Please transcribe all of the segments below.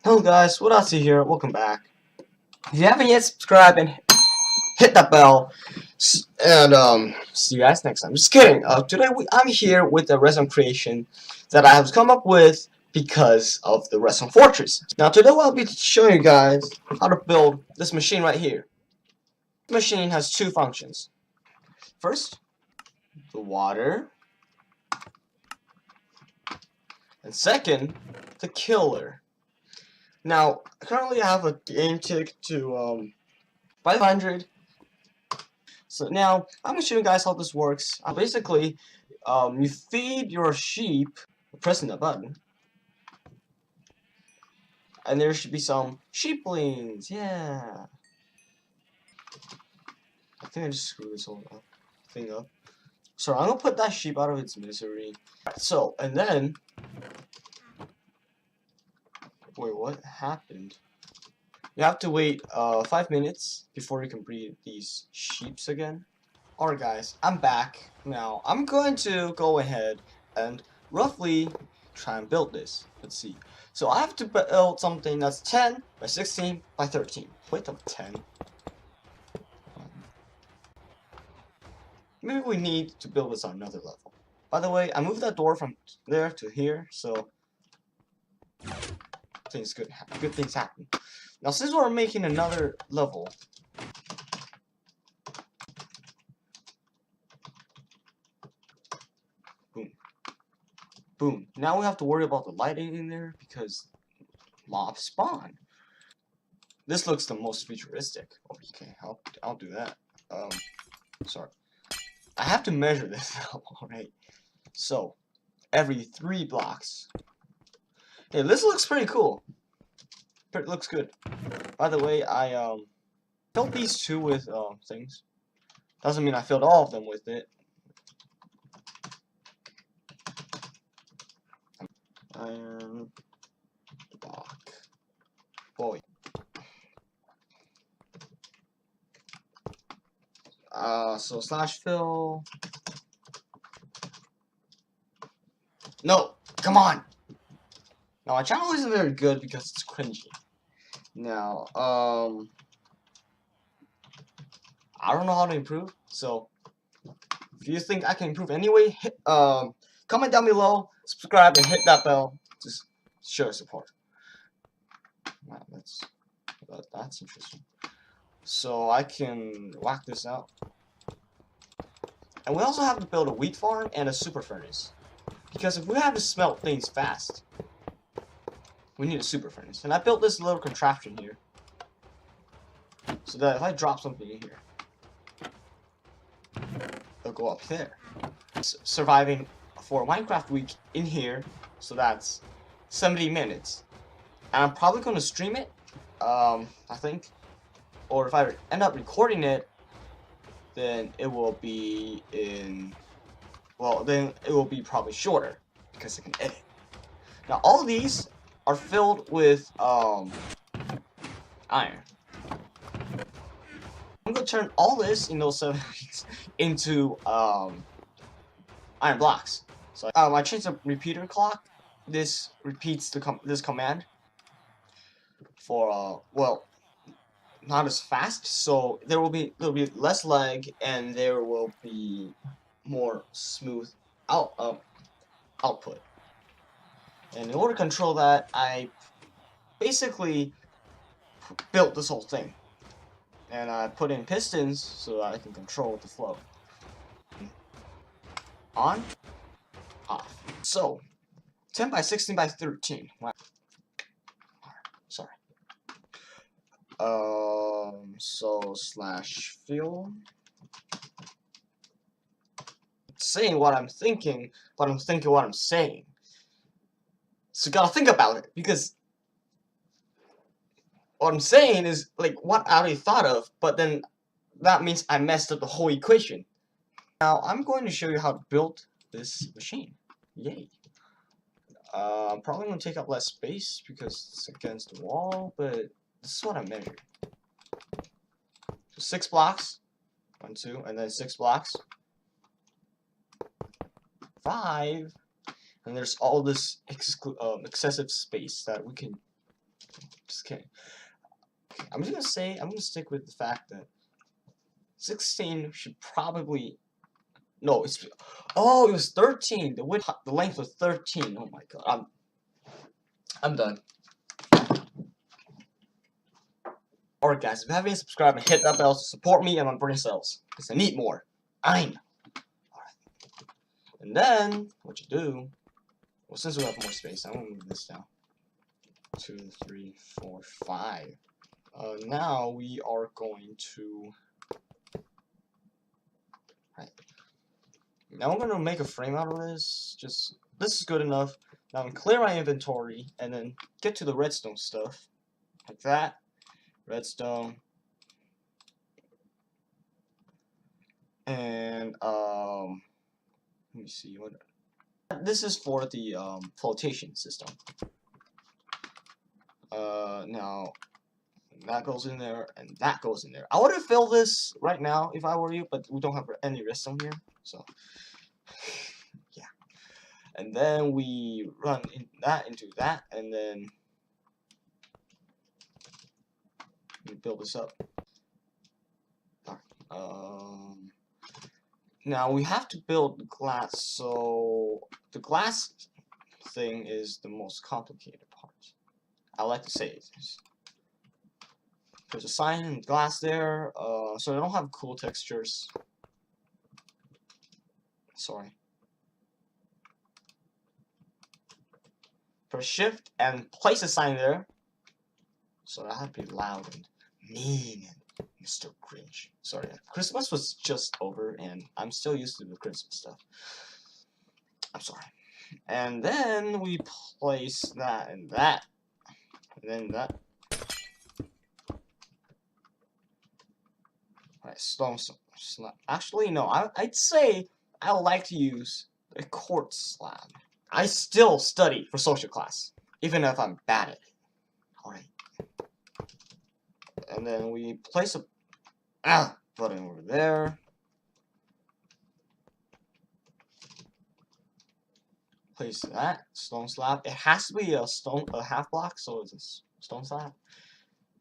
Hello guys, what else here? Welcome back. If you haven't yet subscribed and hit that bell, and see you guys next time. Just kidding. Today I'm here with a Redstone creation that I have come up with because of the Redstone Fortress. Now today I'll be showing you guys how to build this machine right here. This machine has two functions. First, the water, and second, the killer. Now currently I have a game tick to 500. So now I'm gonna show you guys how this works. Basically, you feed your sheep, pressing the button, and there should be some sheeplings. Yeah. I think I just screwed this whole thing up. So I'm gonna put that sheep out of its misery. So and then, wait, what happened? You have to wait 5 minutes before you can breed these sheeps again. Alright guys, I'm back. Now, I'm going to go ahead and roughly try and build this. Let's see. So I have to build something that's 10 by 16 by 13. Width of 10. Maybe we need to build this on another level. By the way, I moved that door from there to here, so good things happen. Now since we're making another level, boom. Boom. Now we have to worry about the lighting in there because mobs spawn. This looks the most futuristic. Okay, I'll do that. Sorry. I have to measure this now, alright? So, every 3 blocks. Hey, this looks pretty cool. It looks good. By the way, I filled these two with things. Doesn't mean I filled all of them with it. Iron block. Boy. So slash fill. No, come on. Now my channel isn't very good because it's cringy. Now, I don't know how to improve. So, if you think I can improve anyway, hit, comment down below, subscribe, and hit that bell. Just show support. Wow, that's interesting. So I can whack this out. And we also have to build a wheat farm and a super furnace. Because if we have to smelt things fast, we need a super furnace. And I built this little contraption here. So that if I drop something in here, it'll go up there. Surviving for a Minecraft week in here, so that's 70 minutes. And I'm probably going to stream it, I think. Or if I end up recording it, then it will be in... Well, then it will be probably shorter, because I can edit. Now, all of these are filled with, iron. I'm going to turn all this in those 7 weeks into, iron blocks. So, I changed the repeater clock. This repeats this command for, well, not as fast, so there will be less lag and there will be more smooth output. And in order to control that, I basically built this whole thing, and I put in pistons so that I can control the flow. On, off. So 10 by 16 by 13. Wow. Sorry. So slash fill. Saying what I'm thinking, but I'm thinking what I'm saying. So you gotta think about it, because what I'm saying is like what I already thought of, but then that means I messed up the whole equation. Now I'm going to show you how to build this machine. Yay. I'm probably gonna take up less space because it's against the wall, but this is what I measured. So 6 blocks. 1, 2, and then 6 blocks. 5. And there's all this excessive space that we can Just kidding. I'm just gonna say, I'm gonna stick with the fact that 16 should probably, no, it's, oh, it was 13. The length was 13. Oh my god, I'm done. Alright guys, if you haven't subscribed and hit that bell to support me and my brain cells, because I need more. I know. Alright. And then, what you do, well, since we have more space, I'm gonna move this down. 2, 3, 4, 5. Now we are going to, right. Now I'm gonna make a frame out of this. This is good enough. Now I'm gonna clear my inventory and then get to the redstone stuff, like that. Redstone. And let me see what. This is for the flotation system. Now that goes in there and that goes in there. I would have filled this right now if I were you, but we don't have any redstone here, so yeah. And then we run that into that, and then we build this up. Now we have to build the glass, so the glass thing is the most complicated part. I like to say it. There's a sign in glass there, so I don't have cool textures. Sorry. Press shift and place a sign there. So I have to be loud and mean and Mr. Grinch. Sorry, Christmas was just over and I'm still used to the Christmas stuff. I'm sorry. And then we place that and that. And then that. Alright, stone slab. Actually, no, I'd say I like to use a quartz slab. I still study for social class, even if I'm bad at it. Alright. And then we place a button over there. Place that stone slab. It has to be a half block, so it's a stone slab.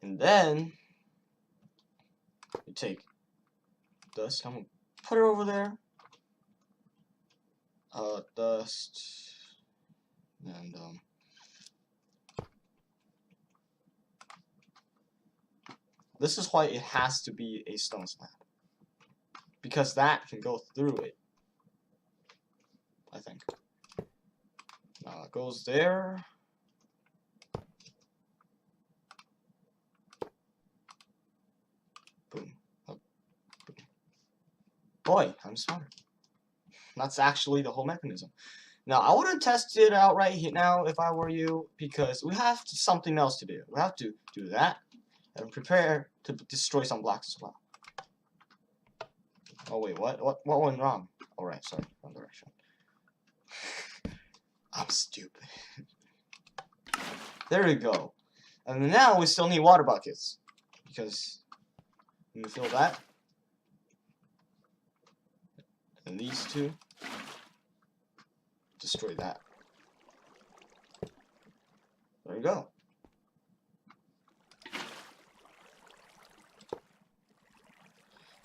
And then you take dust. I'm gonna put it over there. Dust. And this is why it has to be a stone slab, because that can go through it, I think. Now it goes there. Boom. Oh, boom. Boy, I'm smart. That's actually the whole mechanism. Now, I wouldn't test it out right here now if I were you, because we have something else to do. We have to do that and prepare to destroy some blocks as well. Oh wait, what went wrong? Alright, sorry, wrong direction. I'm stupid. There we go. And now we still need water buckets, because we can fill that. And these two. Destroy that. There we go.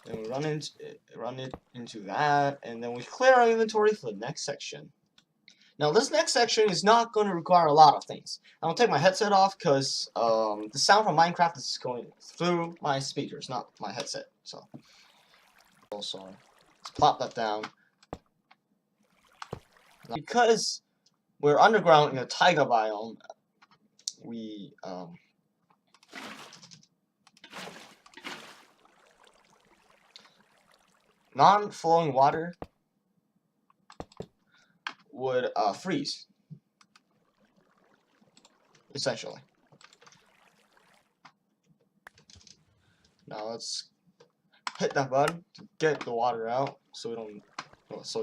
And we run it into that, and then we clear our inventory for the next section. Now this next section is not going to require a lot of things. I'll take my headset off because the sound from Minecraft is going through my speakers, not my headset. So, oh sorry. Let's plop that down. Because we're underground in a taiga biome, we non-flowing water would freeze, essentially. Now let's hit that button to get the water out, so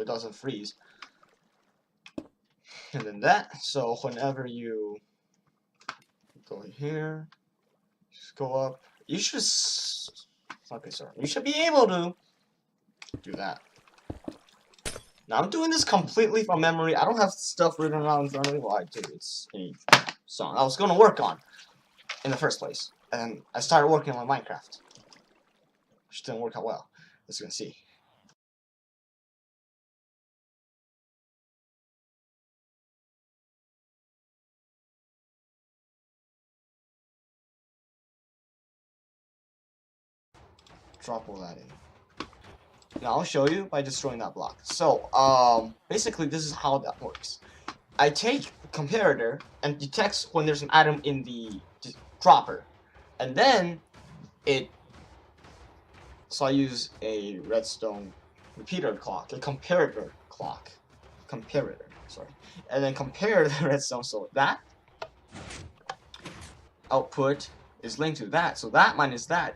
it doesn't freeze. And then that, so whenever you go here, just go up, you should, okay, sorry, you should be able to do that. Now I'm doing this completely from memory. I don't have stuff written out in front of me. Well, I do. It's a song I was going to work on. in the first place. And I started working on Minecraft, which didn't work out well, as you can see. Drop all that in. Now I'll show you by destroying that block. So, basically this is how that works. I take comparator and detects when there's an item in the dropper, and then so I use a redstone repeater clock, a comparator clock, sorry, and then compare the redstone, so that output is linked to that, so that minus that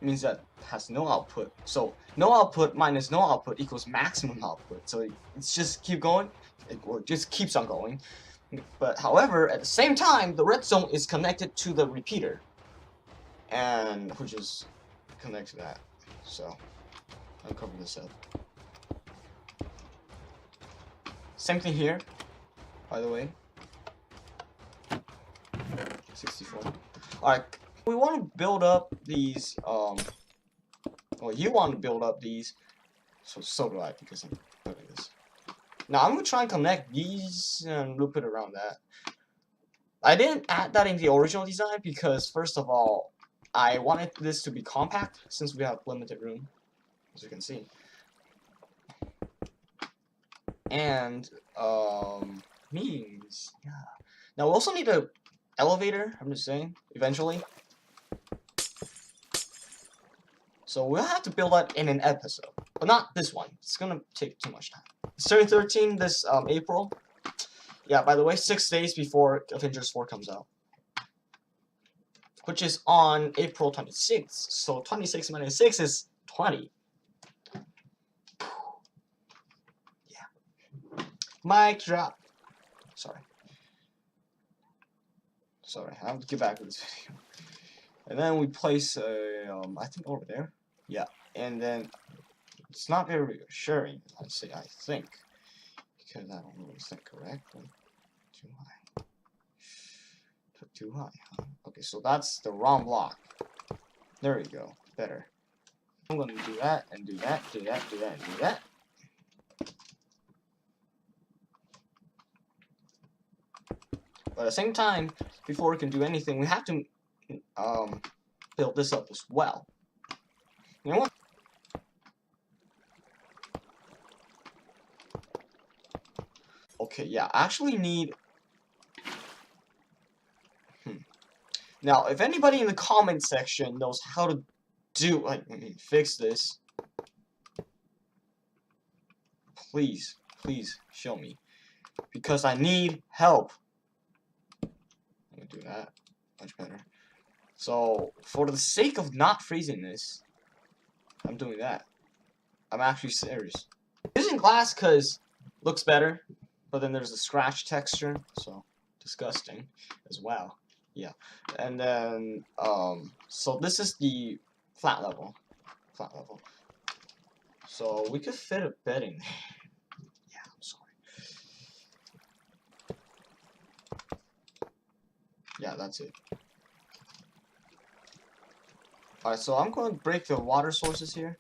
means that has no output. So no output minus no output equals maximum output. So it's just keep going, or just keeps on going. But however, at the same time, the redstone is connected to the repeater, and which is connected to that. So I'll cover this up. Same thing here, by the way. 64. Alright, we want to build up these, well, you want to build up these, so do I, because I'm doing this. Now, I'm going to try and connect these and loop it around that. I didn't add that in the original design because, first of all, I wanted this to be compact, since we have limited room, as you can see. And, means, yeah. Now, we also need a elevator, I'm just saying, eventually. So we'll have to build that in an episode, but not this one. It's gonna take too much time. It's turning 13 this April. Yeah, by the way, 6 days before Avengers 4 comes out, which is on April 26th. So 26 minus 6 is 20. Yeah. Mic drop. Sorry, I have to get back to this video. And then we place a, I think over there. Yeah, and then it's not very reassuring, I think, because I don't really think correctly. Too high. Too high, huh? Okay, so that's the wrong block. There we go. Better. I'm gonna do that, and do that, do that, do that, and do that. But at the same time, before we can do anything, we have to build this up as well. You know what? Okay, yeah, I actually need... Now, if anybody in the comment section knows how to do, fix this, please show me. Because I need help. Let me do that. Much better. So, for the sake of not freezing this, I'm doing that. I'm actually serious. Using glass because looks better, but then there's a scratch texture, so disgusting as well. Yeah, and then so this is the flat level. So we could fit a bed in there. Yeah, I'm sorry. Yeah, that's it. Alright, so I'm going to break the water sources here,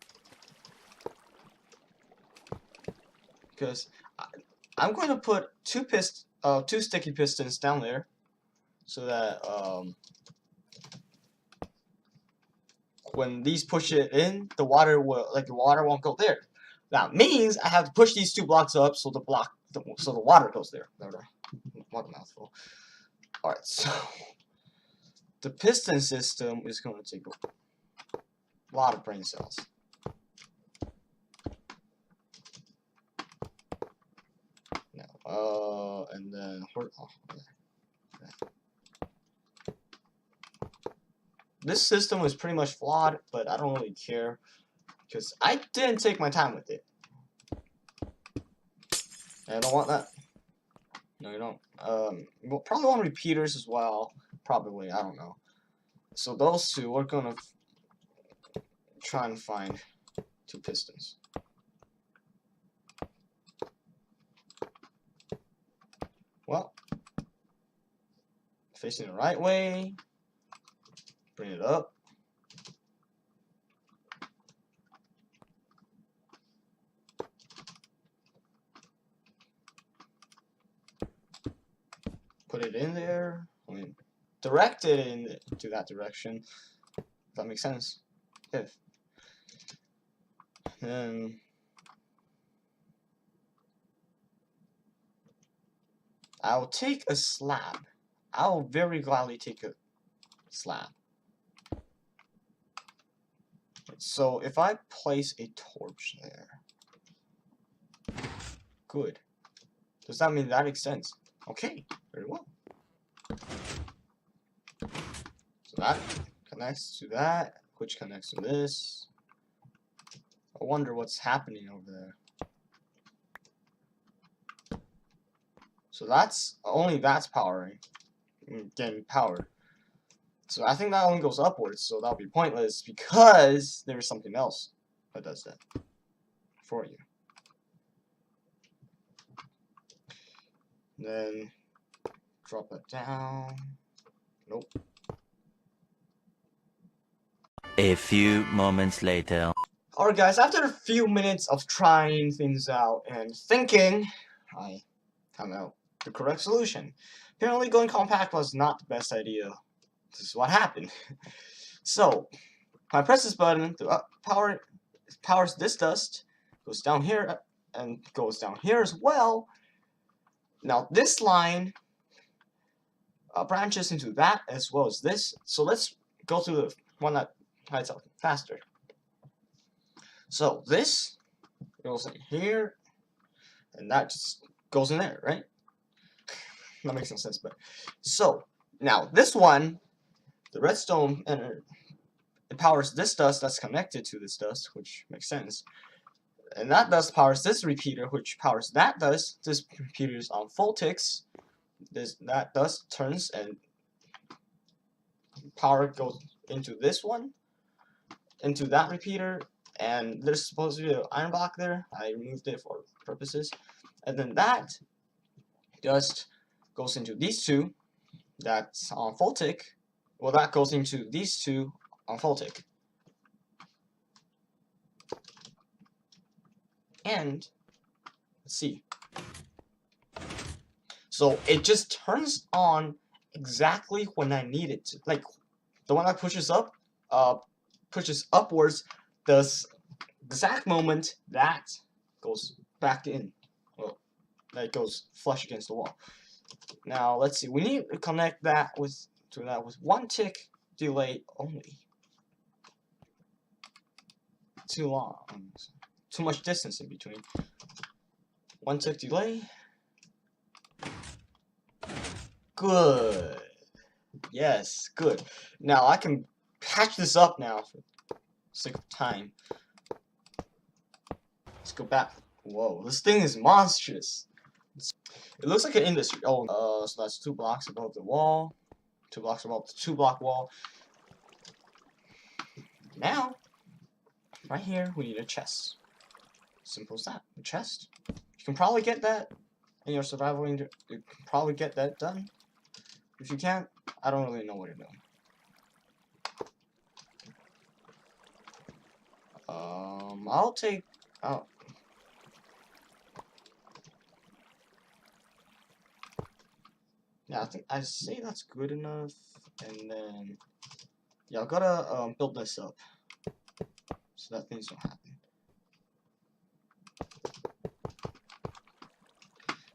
because I'm going to put two sticky pistons down there, so that when these push it in, the water won't go there. That means I have to push these 2 blocks up so the water goes there. What a mouthful. Alright, so the piston system is going to take a lot of brain cells. Now, and then this system was pretty much flawed, but I don't really care because I didn't take my time with it. And I don't want that. No, you don't. We'll probably want repeaters as well. Probably, I don't know. So those 2, we're gonna try and find 2 pistons. Well, facing the right way. Bring it up. Put it in there. I mean, direct it into that direction. If that makes sense. If. Then I'll take a slab. I'll very gladly take a slab. So if I place a torch there, good. Does that mean that extends? Okay, very well. So that connects to that, which connects to this. I wonder what's happening over there. So that's powering, getting powered. So I think that only goes upwards, so that'll be pointless because there's something else that does that for you. Then drop it down. Nope. A few moments later. Alright guys, after a few minutes of trying things out and thinking, I found out the correct solution. Apparently going compact was not the best idea. This is what happened. So, I press this button, the powers this dust, goes down here, and goes down here as well. Now this line branches into that as well as this. So let's go to the one that lights up faster. So this goes in here, and that just goes in there, right? That makes no sense, but so now this one, the redstone, and it powers this dust that's connected to this dust, which makes sense. And that dust powers this repeater, which powers that dust. This repeater is on full ticks. That dust turns and power goes into this one, into that repeater, and there's supposed to be an iron block there. I removed it for purposes. And then that dust goes into these two. That's on full tick. Well, that goes into these two on full tick. And let's see. So it just turns on exactly when I need it to. Like the one that pushes up, pushes upwards, the exact moment that goes back in. Well, that goes flush against the wall. Now let's see. We need to connect that with with 1 tick delay only. Too long. Too much distance in between. 1 tick delay. Good. Yes, good. Now I can patch this up now for sake of time. Let's go back. Whoa, this thing is monstrous. It looks like an industry. Oh, so that's 2 blocks above the wall. 2 blocks above the 2-block wall. Now, right here, we need a chest. Simple as that. A chest. You can probably get that in your survival. You can probably get that done. If you can't, I don't really know what you're doing. I'll take. Oh. Yeah, I think I say that's good enough, and then yeah, I gotta build this up so that things don't happen.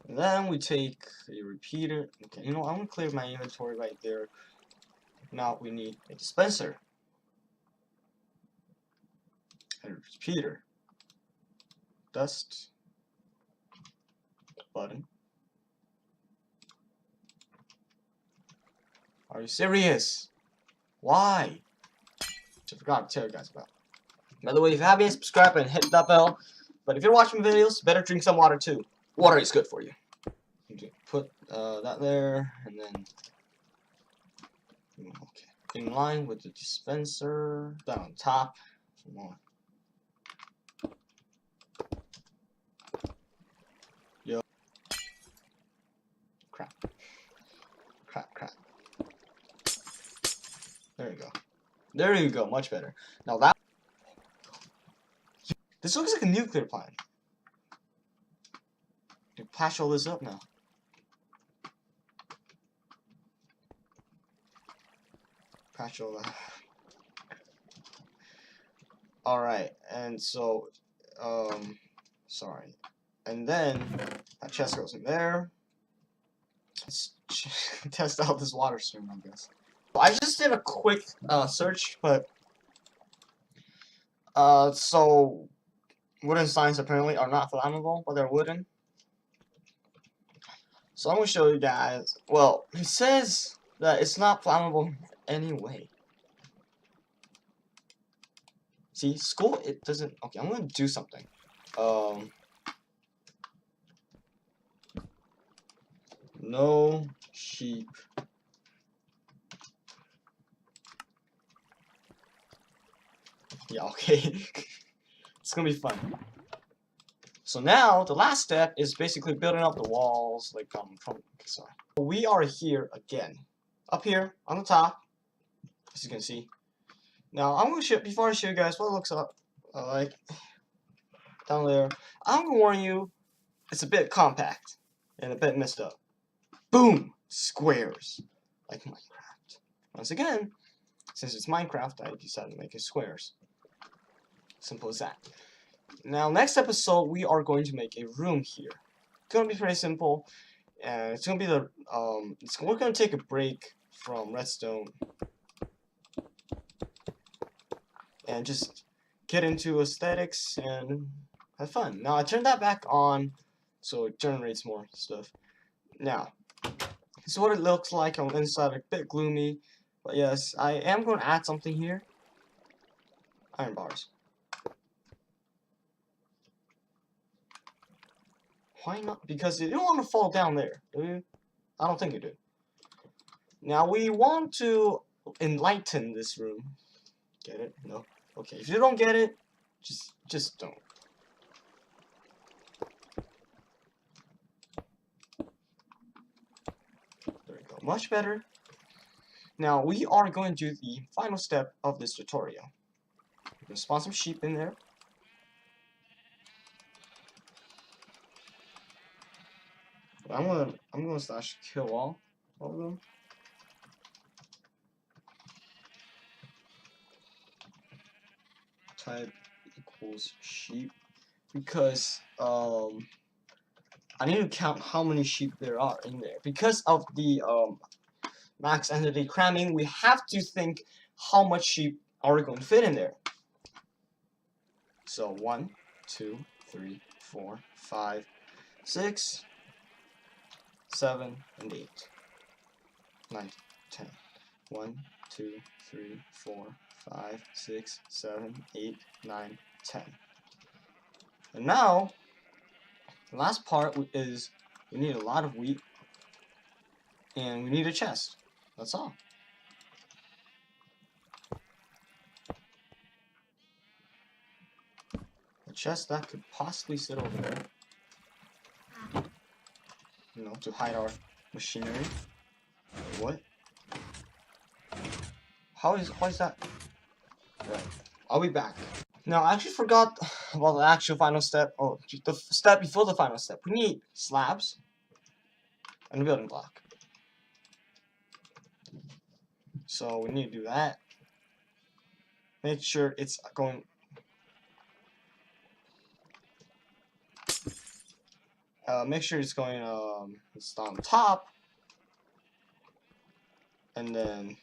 And then we take a repeater. Okay, you know, I'm gonna clear my inventory right there. Now we need a dispenser, a repeater, dust, button. Are you serious? Why? I forgot to tell you guys about. By the way, if you haven't, subscribe and hit that bell. But if you're watching videos, better drink some water too. Water is good for you. Put that there, and then okay, in line with the dispenser, down on top. For more. Yo. Crap. Crap. There you go. There you go. Much better. Now that this looks like a nuclear plant. You patch all this up now. Patch all that. Alright, and so, sorry. And then, that chest goes in there. Let's test out this water stream, I guess. I just did a quick, search, but, so, wooden signs apparently are not flammable, but they're wooden. So I'm gonna show you guys. Well, he says that it's not flammable anyway. See, school, it doesn't. Okay, I'm gonna do something. No sheep. Yeah, okay. It's gonna be fun. So now the last step is basically building up the walls, like sorry. We are here again, up here on the top, as you can see. Now I'm gonna show before I show you guys what it looks like down there. I'm gonna warn you, it's a bit compact and a bit messed up. Boom, squares, like Minecraft. Once again, since it's Minecraft, I decided to make it squares. Simple as that. Now, next episode, we are going to make a room here. It's gonna be pretty simple, and it's gonna be the we're gonna take a break from Redstone and just get into aesthetics and have fun. Now, I turned that back on, so it generates more stuff. Now, this is what it looks like on the inside, a bit gloomy, but yes, I am going to add something here. Iron bars. Why not? Because you don't want to fall down there, do you? I don't think you do. Now we want to enlighten this room. Get it? No? Okay, if you don't get it, just don't. There we go. Much better. Now we are going to do the final step of this tutorial. We're going to spawn some sheep in there. I'm gonna slash kill all of them. Type equals sheep because I need to count how many sheep there are in there. Because of the max entity cramming, we have to think how much sheep are we going to fit in there. So 1, 2, 3, 4, 5, 6, 7, and 8, 9, 10. 1, 2, 3, 4, 5, 6, 7, 8, 9, 10. And now, the last part is we need a lot of wheat, and we need a chest. That's all. A chest that could possibly sit over there. You know, to hide our machinery. What? Why is that? Right. I'll be back. Now, I actually forgot about the actual final step. Oh, the step before the final step. We need slabs and a building block. So we need to do that. Make sure it's going. Make sure it's going. It's on top, and then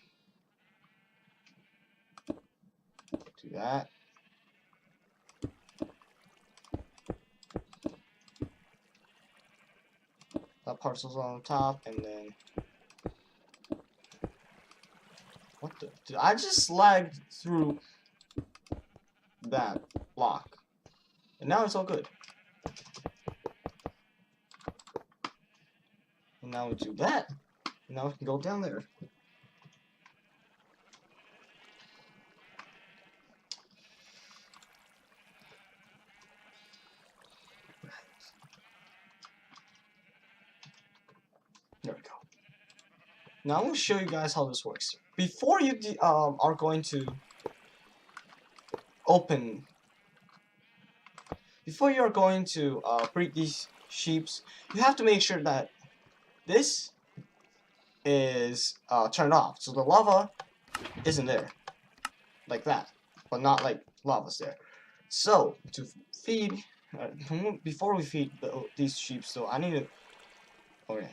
do that. That part's also on top, and then what the? Dude, I just lagged through that block, and now it's all good. And now we do that. And now we can go down there. There we go. Now I'm going to show you guys how this works. before you are going to open, before you're going to breed these sheeps, you have to make sure that this is turned off, so the lava isn't there, like that, but not like lava's there. So to feed, before we feed these sheep, so I need to, okay,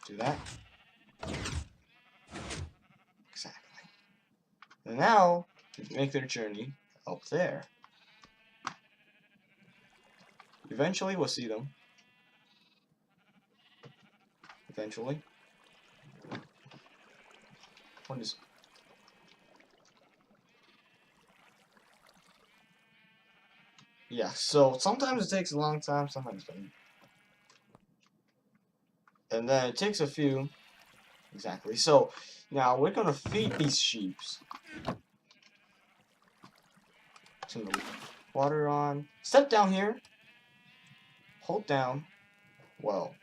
do that. Exactly. And now make their journey up there. Eventually we'll see them. Eventually. What is? Yeah, so sometimes it takes a long time, sometimes it doesn't. And then it takes a few. Exactly. So now we're gonna feed these sheep. Turn the water on. Step down here. Hold down. Well,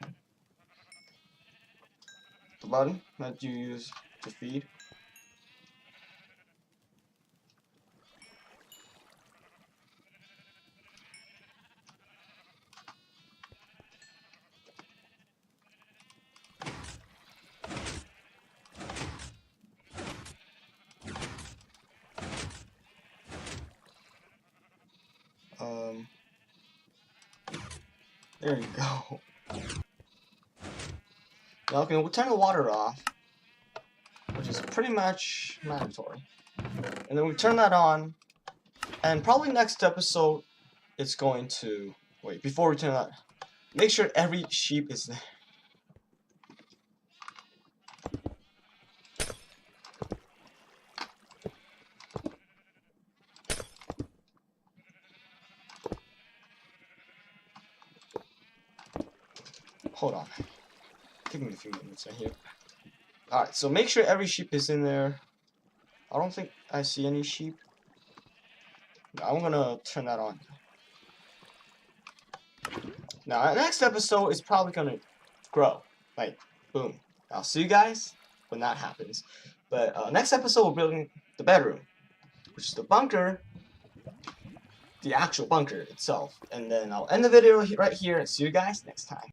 the button that you use to feed. There you go. Now, okay, we'll turn the water off, which is pretty much mandatory. And then we turn that on, and probably next episode, it's going to... Wait, before we turn that, make sure every sheep is there. Hold on. Give me a few minutes right here. Alright, so make sure every sheep is in there. I don't think I see any sheep. I'm gonna turn that on. Now, next episode is probably gonna grow. Like, boom. I'll see you guys when that happens. But next episode, we're building the bedroom, which is the bunker, the actual bunker itself. And then I'll end the video right here and see you guys next time.